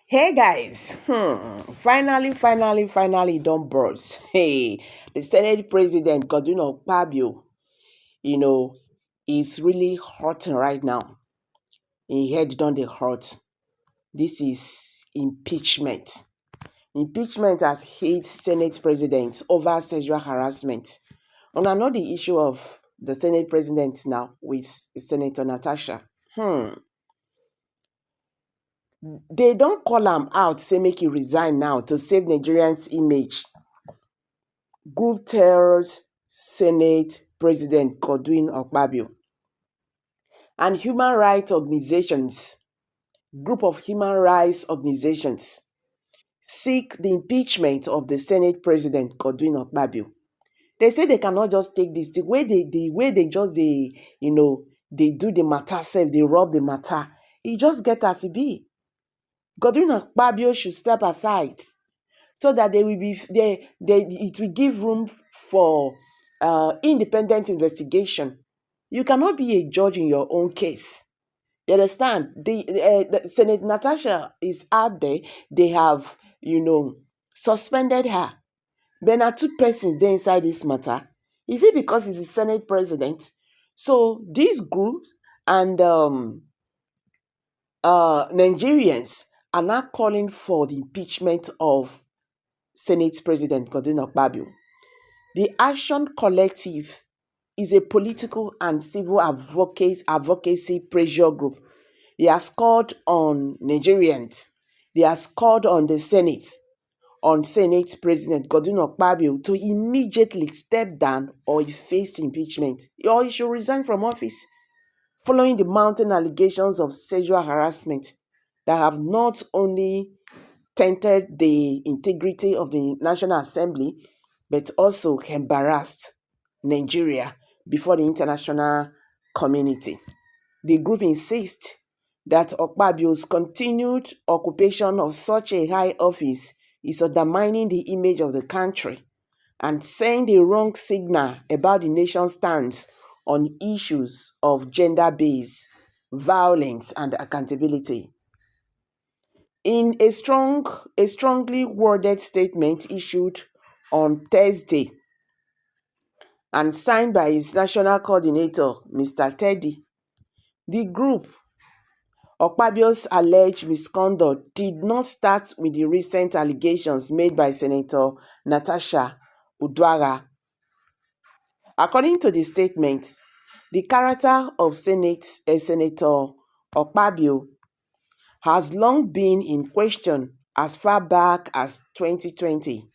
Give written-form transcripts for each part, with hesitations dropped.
Hey guys, finally, don't burst. Hey, the Senate President Godwin Akpabio, you know, is really hurting right now. He head done the hurt. This is impeachment. Impeachment has hit Senate President over sexual harassment. And I know the issue of the Senate President now with Senator Natasha. They don't call him out, say make he resign now to save Nigerians' image. Group tells Senate President Godwin Akpabio. And group of human rights organizations, seek the impeachment of the Senate President Godwin Akpabio. They say they cannot just take this. The way they do the matter, self, they rub the matter. It just get as it be. Godwin Akpabio should step aside so that it will give room for independent investigation. You cannot be a judge in your own case. You understand? The Senate Natasha is out there. They have, suspended her. There are two persons there inside this matter. Is it because he's the Senate president? So these groups and Nigerians are now calling for the impeachment of Senate President Godwin Akpabio. The Action Collective is a political and civil advocacy pressure group. They has called on Nigerians. They has called on the Senate, on Senate President Godwin Akpabio to immediately step down or face impeachment, or he should resign from office following the mounting allegations of sexual harassment that have not only tainted the integrity of the National Assembly, but also embarrassed Nigeria before the international community. The group insists that Akpabio's continued occupation of such a high office is undermining the image of the country and sending the wrong signal about the nation's stance on issues of gender-based violence and accountability. In a strongly worded statement issued on Thursday and signed by its national coordinator, Mr. Teddy, the group Akpabio's alleged misconduct did not start with the recent allegations made by Senator Natasha Udwara. According to the statement, the character of Senator Akpabio has long been in question as far back as 2020.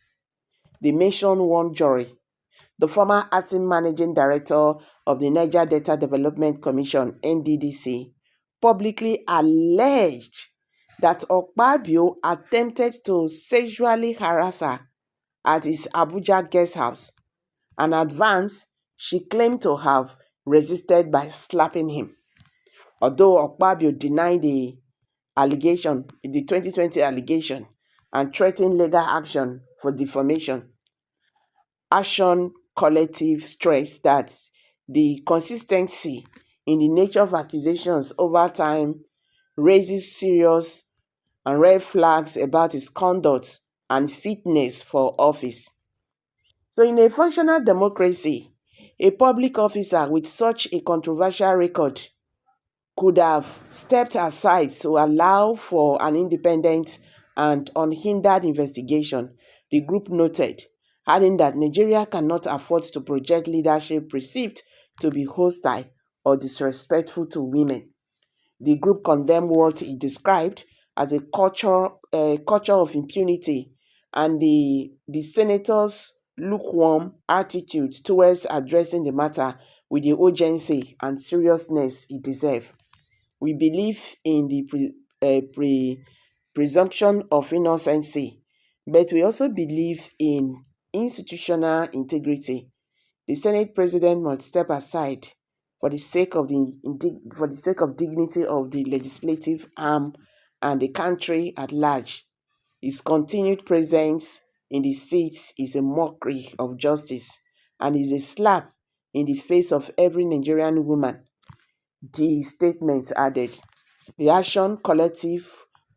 The mentioned one jury, the former acting managing director of the Niger Delta Development Commission, NDDC, publicly alleged that Akpabio attempted to sexually harass her at his Abuja guest house. In advance, she claimed to have resisted by slapping him. Although Akpabio denied the 2020 allegation, and threatened legal action for defamation, Action Collective stressed that the consistency in the nature of accusations over time raises serious and red flags about his conduct and fitness for office. So in a functional democracy, a public officer with such a controversial record could have stepped aside to allow for an independent and unhindered investigation, the group noted, adding that Nigeria cannot afford to project leadership perceived to be hostile or disrespectful to women. The group condemned what it described as a culture of impunity and the senators' lukewarm attitude towards addressing the matter with the urgency and seriousness it deserves. We believe in the presumption of innocency, but we also believe in institutional integrity. The Senate President must step aside for the sake of dignity of the legislative arm and the country at large. His continued presence in the seat is a mockery of justice and is a slap in the face of every Nigerian woman, the statements added. The Action Collective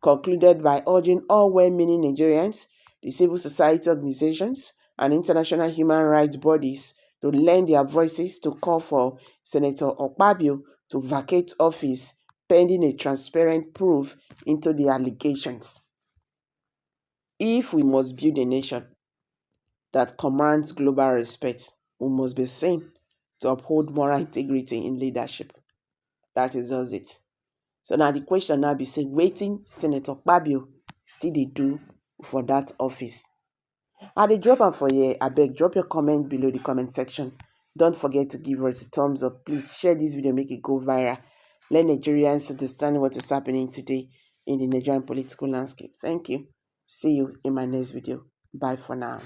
concluded by urging all well-meaning Nigerians, the civil society organizations, and international human rights bodies to lend their voices to call for Senator Akpabio to vacate office pending a transparent proof into the allegations. If we must build a nation that commands global respect, we must be seen to uphold moral integrity in leadership. That is just it. So now the question now be say, waiting Senator Akpabio still they do for that office. I dey drop am for here. Abeg, drop your comment below the comment section. Don't forget to give us a thumbs up. Please share this video, make it go viral. Let Nigerians understand what is happening today in the Nigerian political landscape. Thank you. See you in my next video. Bye for now.